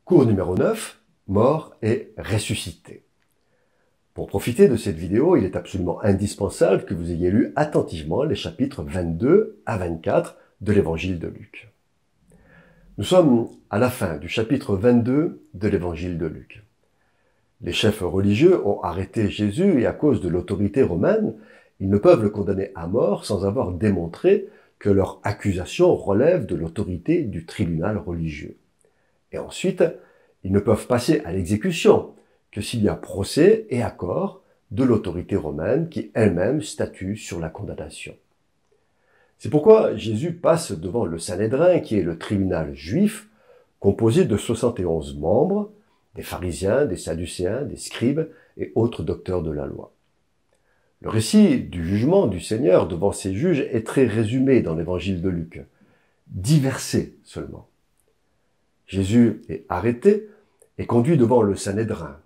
Cours numéro 9, mort et ressuscité. Pour profiter de cette vidéo, il est absolument indispensable que vous ayez lu attentivement les chapitres 22 à 24 de l'évangile de Luc. Nous sommes à la fin du chapitre 22 de l'évangile de Luc. Les chefs religieux ont arrêté Jésus et à cause de l'autorité romaine, ils ne peuvent le condamner à mort sans avoir démontré que leur accusation relève de l'autorité du tribunal religieux. Et ensuite, ils ne peuvent passer à l'exécution que s'il y a procès et accord de l'autorité romaine qui elle-même statue sur la condamnation. C'est pourquoi Jésus passe devant le Sanhédrin, qui est le tribunal juif, composé de 71 membres, des pharisiens, des sadducéens, des scribes et autres docteurs de la loi. Le récit du jugement du Seigneur devant ces juges est très résumé dans l'évangile de Luc, 10 versets seulement. Jésus est arrêté et conduit devant le Sanhédrin.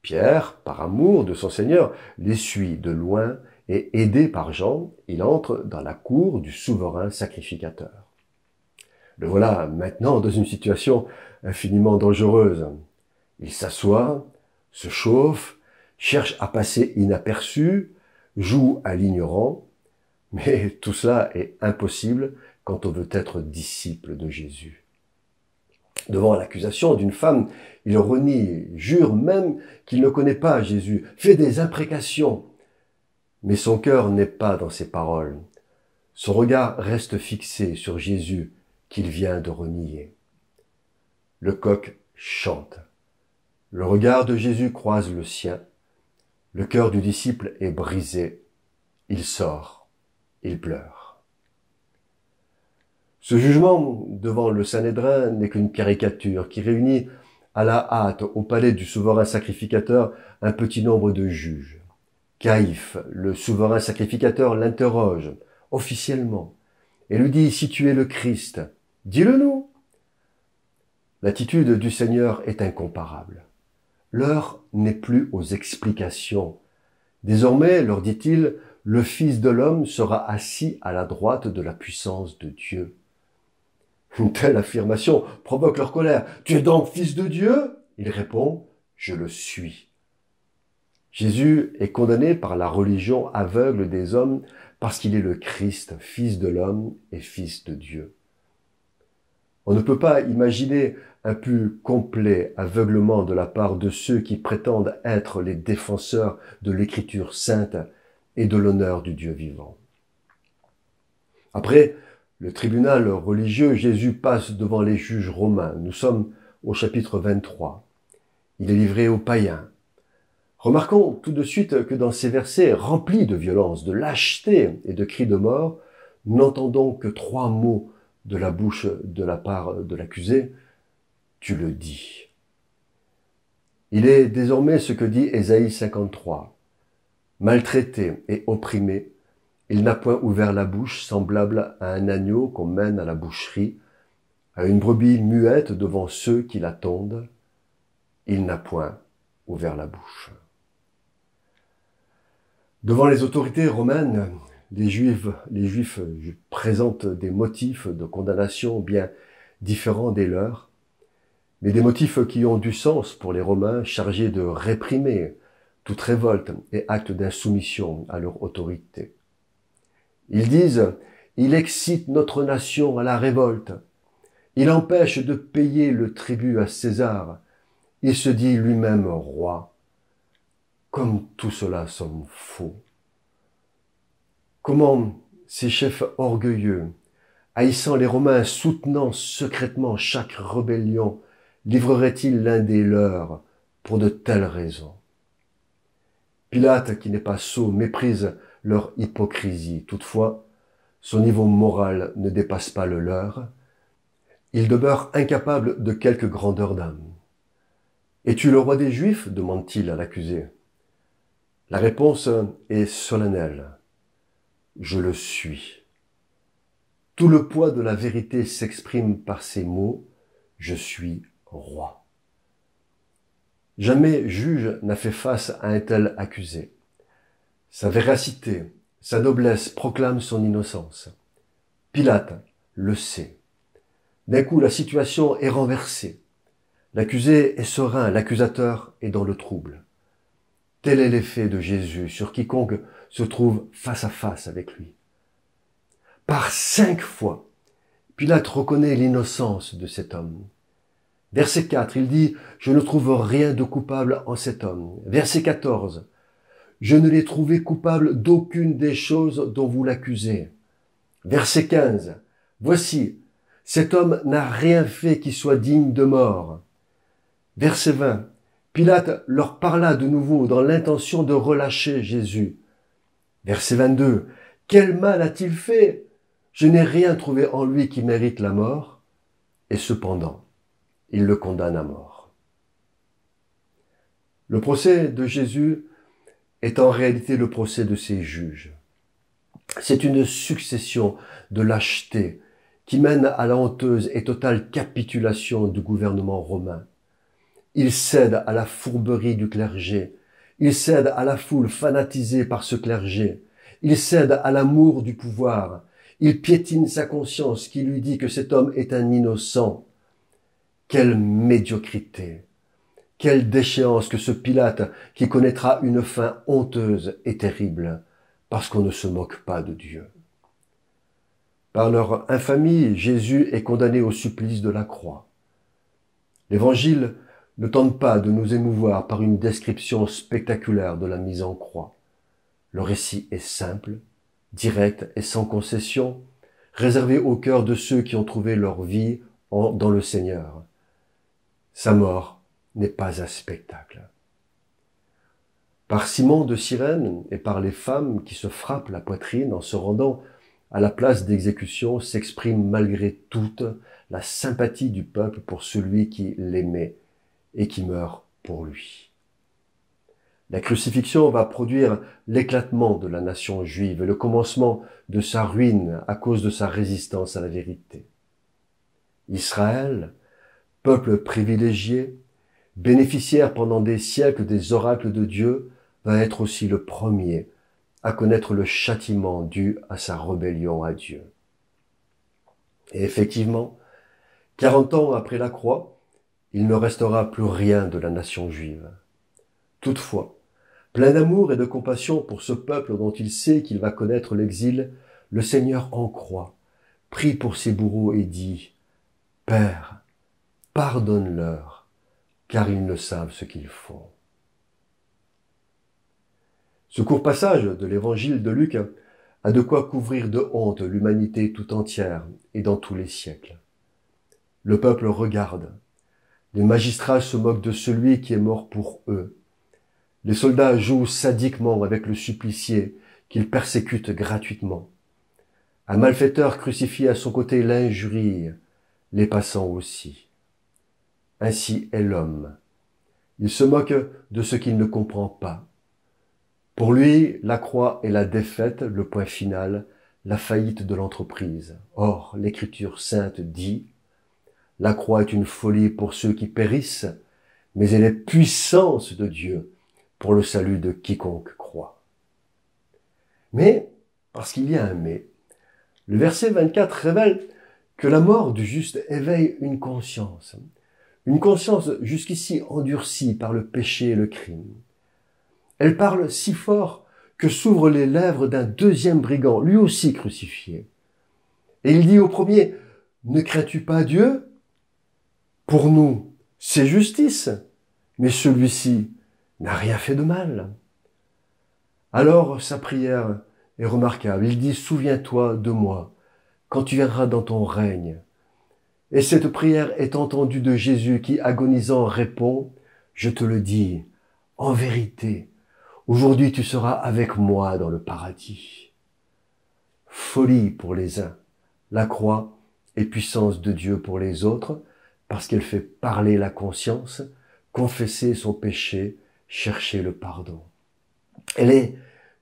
Pierre, par amour de son Seigneur, les suit de loin et aidé par Jean, il entre dans la cour du souverain sacrificateur. Le voilà maintenant dans une situation infiniment dangereuse. Il s'assoit, se chauffe, cherche à passer inaperçu, joue à l'ignorant, mais tout cela est impossible quand on veut être disciple de Jésus. Devant l'accusation d'une femme, il renie, jure même qu'il ne connaît pas Jésus, fait des imprécations. Mais son cœur n'est pas dans ses paroles. Son regard reste fixé sur Jésus qu'il vient de renier. Le coq chante. Le regard de Jésus croise le sien. Le cœur du disciple est brisé. Il sort. Il pleure. Ce jugement devant le Sanhédrin n'est qu'une caricature qui réunit à la hâte au palais du souverain sacrificateur un petit nombre de juges. Caïphe, le souverain sacrificateur, l'interroge officiellement et lui dit « Si tu es le Christ, dis-le-nous ». L'attitude du Seigneur est incomparable. L'heure n'est plus aux explications. Désormais, leur dit-il, le Fils de l'homme sera assis à la droite de la puissance de Dieu. Une telle affirmation provoque leur colère. « Tu es donc fils de Dieu ?» Il répond « Je le suis ». Jésus est condamné par la religion aveugle des hommes parce qu'il est le Christ, fils de l'homme et fils de Dieu. On ne peut pas imaginer un plus complet aveuglement de la part de ceux qui prétendent être les défenseurs de l'Écriture sainte et de l'honneur du Dieu vivant. Après le tribunal religieux, Jésus passe devant les juges romains. Nous sommes au chapitre 23. Il est livré aux païens. Remarquons tout de suite que dans ces versets remplis de violence, de lâcheté et de cris de mort, nous n'entendons que 3 mots de la bouche de la part de l'accusé. Tu le dis. Il est désormais ce que dit Ésaïe 53. Maltraité et opprimé, il n'a point ouvert la bouche, semblable à un agneau qu'on mène à la boucherie, à une brebis muette devant ceux qui la tondent. Il n'a point ouvert la bouche. Devant les autorités romaines, les Juifs présentent des motifs de condamnation bien différents des leurs, mais des motifs qui ont du sens pour les Romains chargés de réprimer toute révolte et acte d'insoumission à leur autorité. Ils disent « Il excite notre nation à la révolte. Il empêche de payer le tribut à César. Il se dit lui-même roi. » Comme tout cela sonne faux. Comment ces chefs orgueilleux, haïssant les Romains, soutenant secrètement chaque rébellion, livreraient-ils l'un des leurs pour de telles raisons? Pilate, qui n'est pas sot, méprise leur hypocrisie. Toutefois, son niveau moral ne dépasse pas le leur. Il demeure incapable de quelque grandeur d'âme. « Es-tu le roi des Juifs ?» demande-t-il à l'accusé. La réponse est solennelle. « Je le suis ». Tout le poids de la vérité s'exprime par ces mots « Je suis roi ». Jamais juge n'a fait face à un tel accusé. Sa véracité, sa noblesse proclament son innocence. Pilate le sait. D'un coup, la situation est renversée. L'accusé est serein, l'accusateur est dans le trouble. Tel est l'effet de Jésus sur quiconque se trouve face à face avec lui. Par 5 fois, Pilate reconnaît l'innocence de cet homme. Verset 4, il dit « Je ne trouve rien de coupable en cet homme ». Verset 14, « Je ne l'ai trouvé coupable d'aucune des choses dont vous l'accusez ». Verset 15, « Voici, cet homme n'a rien fait qui soit digne de mort ». Verset 20, Pilate leur parla de nouveau dans l'intention de relâcher Jésus. Verset 22, « Quel mal a-t-il fait? Je n'ai rien trouvé en lui qui mérite la mort. » Et cependant, il le condamne à mort. Le procès de Jésus est en réalité le procès de ses juges. C'est une succession de lâchetés qui mène à la honteuse et totale capitulation du gouvernement romain. Il cède à la fourberie du clergé. Il cède à la foule fanatisée par ce clergé. Il cède à l'amour du pouvoir. Il piétine sa conscience qui lui dit que cet homme est un innocent. Quelle médiocrité! Quelle déchéance que ce Pilate qui connaîtra une fin honteuse et terrible, parce qu'on ne se moque pas de Dieu. Par leur infamie, Jésus est condamné au supplice de la croix. L'Évangile ne tente pas de nous émouvoir par une description spectaculaire de la mise en croix. Le récit est simple, direct et sans concession, réservé au cœur de ceux qui ont trouvé leur vie dans le Seigneur. Sa mort n'est pas un spectacle. Par Simon de Cyrène et par les femmes qui se frappent la poitrine en se rendant à la place d'exécution s'exprime malgré toute la sympathie du peuple pour celui qui l'aimait et qui meurt pour lui. La crucifixion va produire l'éclatement de la nation juive et le commencement de sa ruine à cause de sa résistance à la vérité. Israël, peuple privilégié, bénéficiaire pendant des siècles des oracles de Dieu, va être aussi le premier à connaître le châtiment dû à sa rébellion à Dieu. Et effectivement, 40 ans après la croix, il ne restera plus rien de la nation juive. Toutefois, plein d'amour et de compassion pour ce peuple dont il sait qu'il va connaître l'exil, le Seigneur en croix, prie pour ses bourreaux et dit « Père, pardonne-leur, car ils ne savent ce qu'ils font. » Ce court passage de l'évangile de Luc a de quoi couvrir de honte l'humanité tout entière et dans tous les siècles. Le peuple regarde. Les magistrats se moquent de celui qui est mort pour eux. Les soldats jouent sadiquement avec le supplicié qu'ils persécutent gratuitement. Un malfaiteur crucifié à son côté l'injurie, les passants aussi. Ainsi est l'homme. Il se moque de ce qu'il ne comprend pas. Pour lui, la croix est la défaite, le point final, la faillite de l'entreprise. Or, l'Écriture sainte dit « La croix est une folie pour ceux qui périssent, mais elle est puissance de Dieu pour le salut de quiconque croit. » Mais, parce qu'il y a un mais, le verset 24 révèle que la mort du juste éveille une conscience jusqu'ici endurcie par le péché et le crime. Elle parle si fort que s'ouvrent les lèvres d'un deuxième brigand, lui aussi crucifié. Et il dit au premier, « Ne crains-tu pas Dieu? Pour nous, c'est justice, mais celui-ci n'a rien fait de mal. » Alors sa prière est remarquable. Il dit, « Souviens-toi de moi quand tu viendras dans ton règne. » Et cette prière est entendue de Jésus qui, agonisant, répond, « Je te le dis, en vérité, aujourd'hui tu seras avec moi dans le paradis. » Folie pour les uns, la croix est puissance de Dieu pour les autres, parce qu'elle fait parler la conscience, confesser son péché, chercher le pardon. Elle est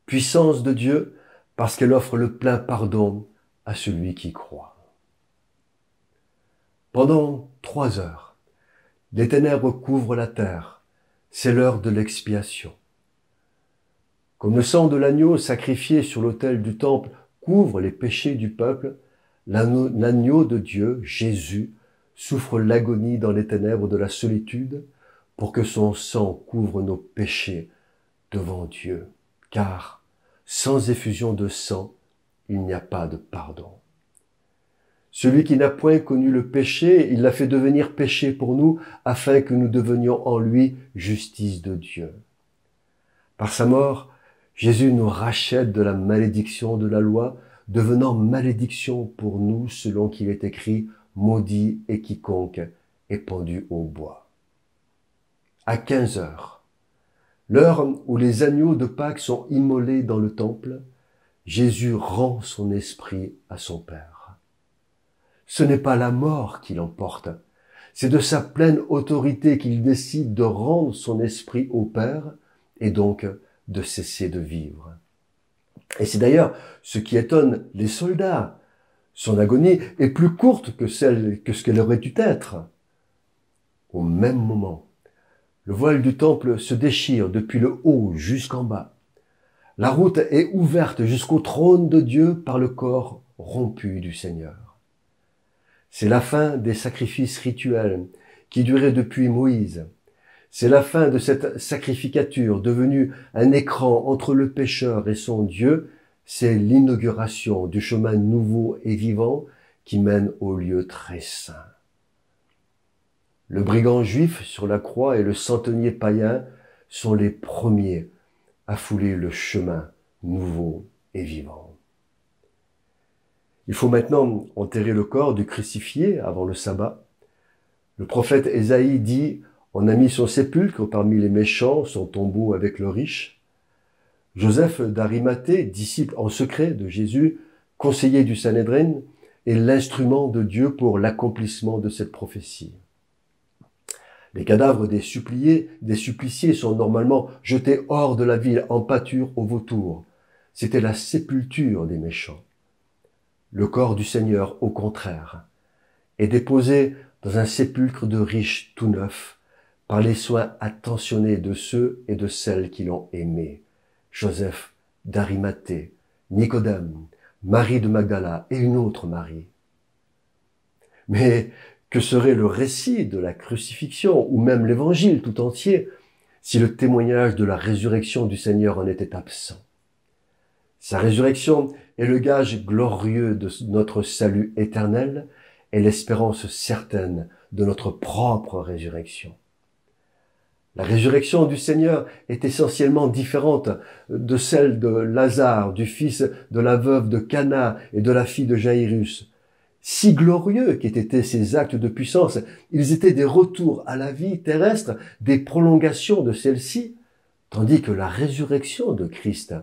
puissance de Dieu parce qu'elle offre le plein pardon à celui qui croit. Pendant 3 heures, les ténèbres couvrent la terre. C'est l'heure de l'expiation. Comme le sang de l'agneau sacrifié sur l'autel du temple couvre les péchés du peuple, l'agneau de Dieu, Jésus, souffre l'agonie dans les ténèbres de la solitude, pour que son sang couvre nos péchés devant Dieu. Car sans effusion de sang, il n'y a pas de pardon. Celui qui n'a point connu le péché, il l'a fait devenir péché pour nous, afin que nous devenions en lui justice de Dieu. Par sa mort, Jésus nous rachète de la malédiction de la loi, devenant malédiction pour nous, selon qu'il est écrit, maudit est quiconque est pendu au bois. À 15 heures, l'heure où les agneaux de Pâques sont immolés dans le temple, Jésus rend son esprit à son Père. Ce n'est pas la mort qui l'emporte, c'est de sa pleine autorité qu'il décide de rendre son esprit au Père et donc de cesser de vivre. Et c'est d'ailleurs ce qui étonne les soldats. Son agonie est plus courte que ce qu'elle aurait dû être. Au même moment, le voile du temple se déchire depuis le haut jusqu'en bas. La route est ouverte jusqu'au trône de Dieu par le corps rompu du Seigneur. C'est la fin des sacrifices rituels qui duraient depuis Moïse. C'est la fin de cette sacrificature devenue un écran entre le pécheur et son Dieu. C'est l'inauguration du chemin nouveau et vivant qui mène au lieu très saint. Le brigand juif sur la croix et le centenier païen sont les premiers à fouler le chemin nouveau et vivant. Il faut maintenant enterrer le corps du crucifié avant le sabbat. Le prophète Ésaïe dit « On a mis son sépulcre parmi les méchants, son tombeau avec le riche ». Joseph d'Arimathée, disciple en secret de Jésus, conseiller du Sanhédrin, est l'instrument de Dieu pour l'accomplissement de cette prophétie. Les cadavres des suppliciés sont normalement jetés hors de la ville en pâture aux vautours. C'était la sépulture des méchants. Le corps du Seigneur, au contraire, est déposé dans un sépulcre de riches tout neuf, par les soins attentionnés de ceux et de celles qui l'ont aimé. Joseph d'Arimathée, Nicodème, Marie de Magdala et une autre Marie. Mais que serait le récit de la crucifixion ou même l'évangile tout entier si le témoignage de la résurrection du Seigneur en était absent? Sa résurrection est le gage glorieux de notre salut éternel et l'espérance certaine de notre propre résurrection. La résurrection du Seigneur est essentiellement différente de celle de Lazare, du fils de la veuve de Cana et de la fille de Jaïrus. Si glorieux qu'aient été ces actes de puissance, ils étaient des retours à la vie terrestre, des prolongations de celle-ci, tandis que la résurrection de Christ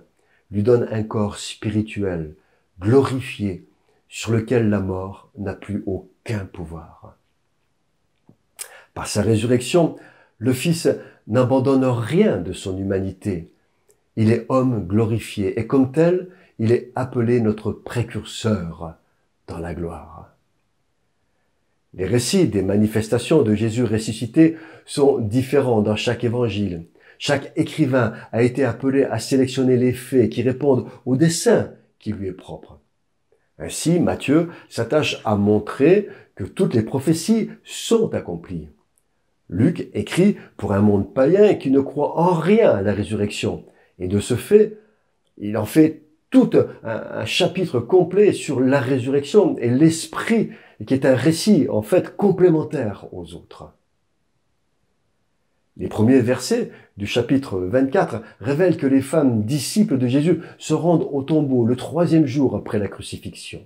lui donne un corps spirituel, glorifié, sur lequel la mort n'a plus aucun pouvoir. Par sa résurrection, le Fils n'abandonne rien de son humanité. Il est homme glorifié et comme tel, il est appelé notre précurseur dans la gloire. Les récits des manifestations de Jésus ressuscité sont différents dans chaque évangile. Chaque écrivain a été appelé à sélectionner les faits qui répondent au dessein qui lui est propre. Ainsi, Matthieu s'attache à montrer que toutes les prophéties sont accomplies. Luc écrit pour un monde païen qui ne croit en rien à la résurrection. Et de ce fait, il en fait tout un chapitre complet sur la résurrection et l'esprit, qui est un récit en fait complémentaire aux autres. Les premiers versets du chapitre 24 révèlent que les femmes disciples de Jésus se rendent au tombeau le 3e jour après la crucifixion.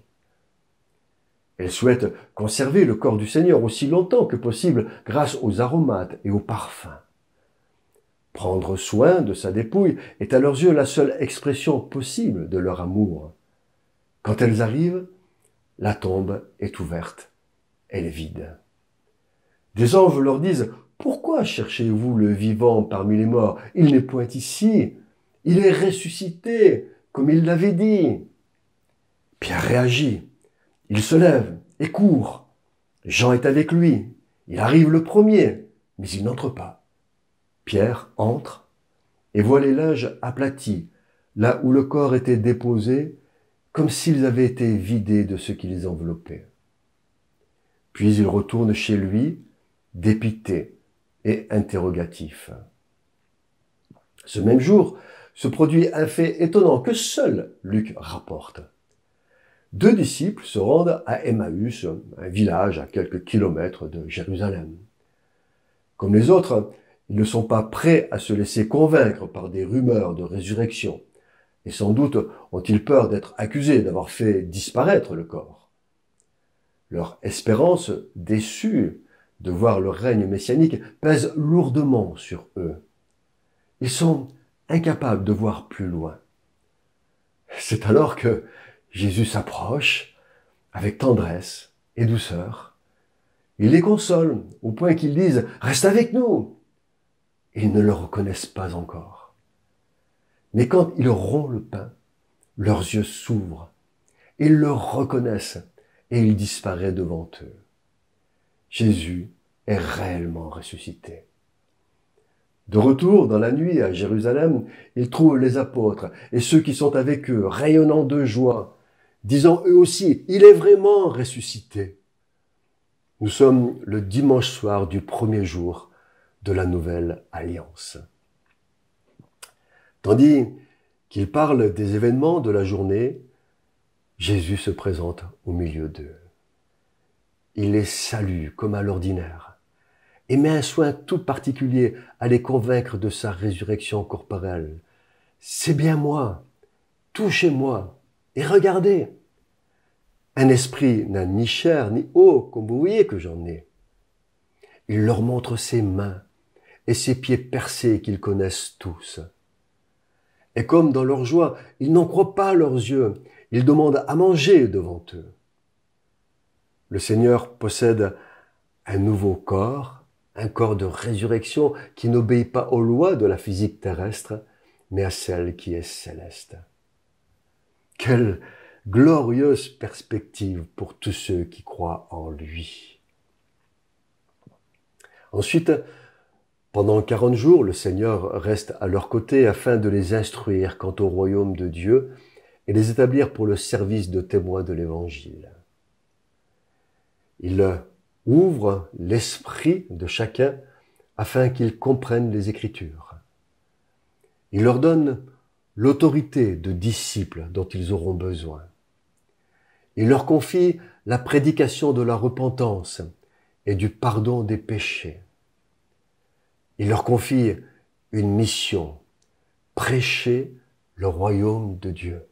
Elles souhaitent conserver le corps du Seigneur aussi longtemps que possible grâce aux aromates et aux parfums. Prendre soin de sa dépouille est à leurs yeux la seule expression possible de leur amour. Quand elles arrivent, la tombe est ouverte, elle est vide. Des anges leur disent « Pourquoi cherchez-vous le vivant parmi les morts? Il n'est point ici, il est ressuscité, comme il l'avait dit. » Pierre réagit. Il se lève et court. Jean est avec lui. Il arrive le premier, mais il n'entre pas. Pierre entre et voit les linges aplatis, là où le corps était déposé, comme s'ils avaient été vidés de ce qui les enveloppait. Puis il retourne chez lui, dépité et interrogatif. Ce même jour se produit un fait étonnant que seul Luc rapporte. 2 disciples se rendent à Emmaüs, un village à quelques kilomètres de Jérusalem. Comme les autres, ils ne sont pas prêts à se laisser convaincre par des rumeurs de résurrection, et sans doute ont-ils peur d'être accusés d'avoir fait disparaître le corps. Leur espérance déçue de voir le règne messianique pèse lourdement sur eux. Ils sont incapables de voir plus loin. C'est alors que Jésus s'approche avec tendresse et douceur. Il les console au point qu'ils disent « Reste avec nous !» Ils ne le reconnaissent pas encore. Mais quand il rompt le pain, leurs yeux s'ouvrent, ils le reconnaissent et il disparaît devant eux. Jésus est réellement ressuscité. De retour dans la nuit à Jérusalem, ils trouvent les apôtres et ceux qui sont avec eux, rayonnant de joie, disant eux aussi, il est vraiment ressuscité. Nous sommes le dimanche soir du premier jour de la nouvelle alliance. Tandis qu'ils parlent des événements de la journée, Jésus se présente au milieu d'eux. Il les salue comme à l'ordinaire et met un soin tout particulier à les convaincre de sa résurrection corporelle. C'est bien moi, touchez-moi et regardez. Un esprit n'a ni chair ni eau, comme vous voyez que j'en ai. Il leur montre ses mains et ses pieds percés qu'ils connaissent tous. Et comme dans leur joie, ils n'en croient pas leurs yeux, ils demandent à manger devant eux. Le Seigneur possède un nouveau corps, un corps de résurrection qui n'obéit pas aux lois de la physique terrestre, mais à celle qui est céleste. Quelle glorieuse perspective pour tous ceux qui croient en lui. Ensuite, pendant 40 jours, le Seigneur reste à leur côté afin de les instruire quant au royaume de Dieu et les établir pour le service de témoins de l'Évangile. Il ouvre l'esprit de chacun afin qu'ils comprennent les Écritures. Il leur donne l'autorité de disciples dont ils auront besoin. Il leur confie la prédication de la repentance et du pardon des péchés. Il leur confie une mission, prêcher le royaume de Dieu.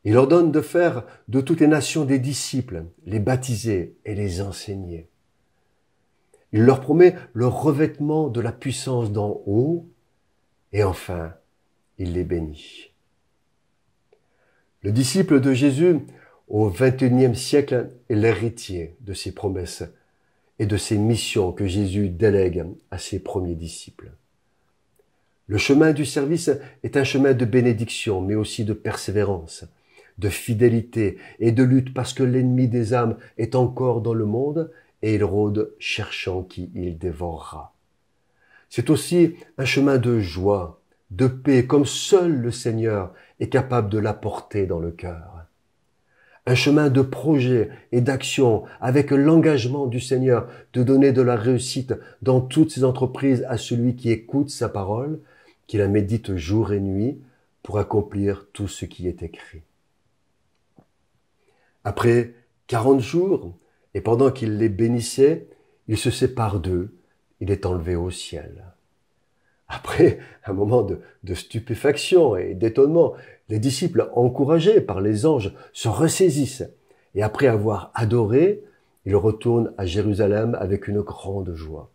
Il leur donne de faire de toutes les nations des disciples, les baptiser et les enseigner. Il leur promet le revêtement de la puissance d'en haut et enfin, il les bénit. Le disciple de Jésus au XXIe siècle est l'héritier de ces promesses et de ces missions que Jésus délègue à ses premiers disciples. Le chemin du service est un chemin de bénédiction, mais aussi de persévérance, de fidélité et de lutte parce que l'ennemi des âmes est encore dans le monde et il rôde cherchant qui il dévorera. C'est aussi un chemin de joie, de paix, comme seul le Seigneur est capable de l'apporter dans le cœur. Un chemin de projet et d'action avec l'engagement du Seigneur de donner de la réussite dans toutes ses entreprises à celui qui écoute sa parole, qui la médite jour et nuit pour accomplir tout ce qui est écrit. Après 40 jours, et pendant qu'il les bénissait, il se sépare d'eux, il est enlevé au ciel. Après un moment de stupéfaction et d'étonnement, les disciples, encouragés par les anges, se ressaisissent et après avoir adoré, ils retournent à Jérusalem avec une grande joie.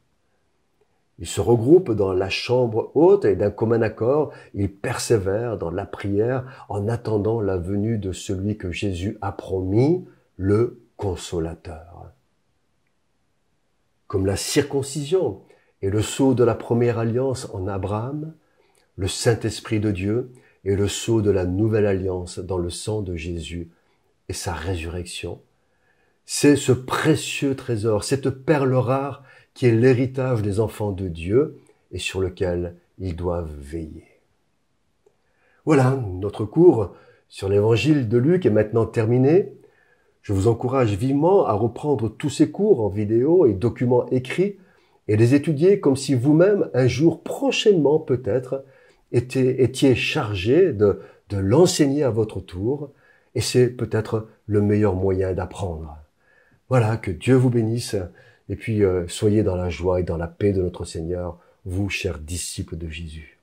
Ils se regroupent dans la chambre haute et d'un commun accord, ils persévèrent dans la prière en attendant la venue de celui que Jésus a promis, le Consolateur. Comme la circoncision et le sceau de la première alliance en Abraham, le Saint-Esprit de Dieu et le sceau de la nouvelle alliance dans le sang de Jésus et sa résurrection, c'est ce précieux trésor, cette perle rare qui est l'héritage des enfants de Dieu et sur lequel ils doivent veiller. Voilà, notre cours sur l'évangile de Luc est maintenant terminé. Je vous encourage vivement à reprendre tous ces cours en vidéo et documents écrits et les étudier comme si vous-même, un jour prochainement peut-être, étiez chargé de l'enseigner à votre tour. Et c'est peut-être le meilleur moyen d'apprendre. Voilà, que Dieu vous bénisse. Et puis, soyez dans la joie et dans la paix de notre Seigneur, vous, chers disciples de Jésus.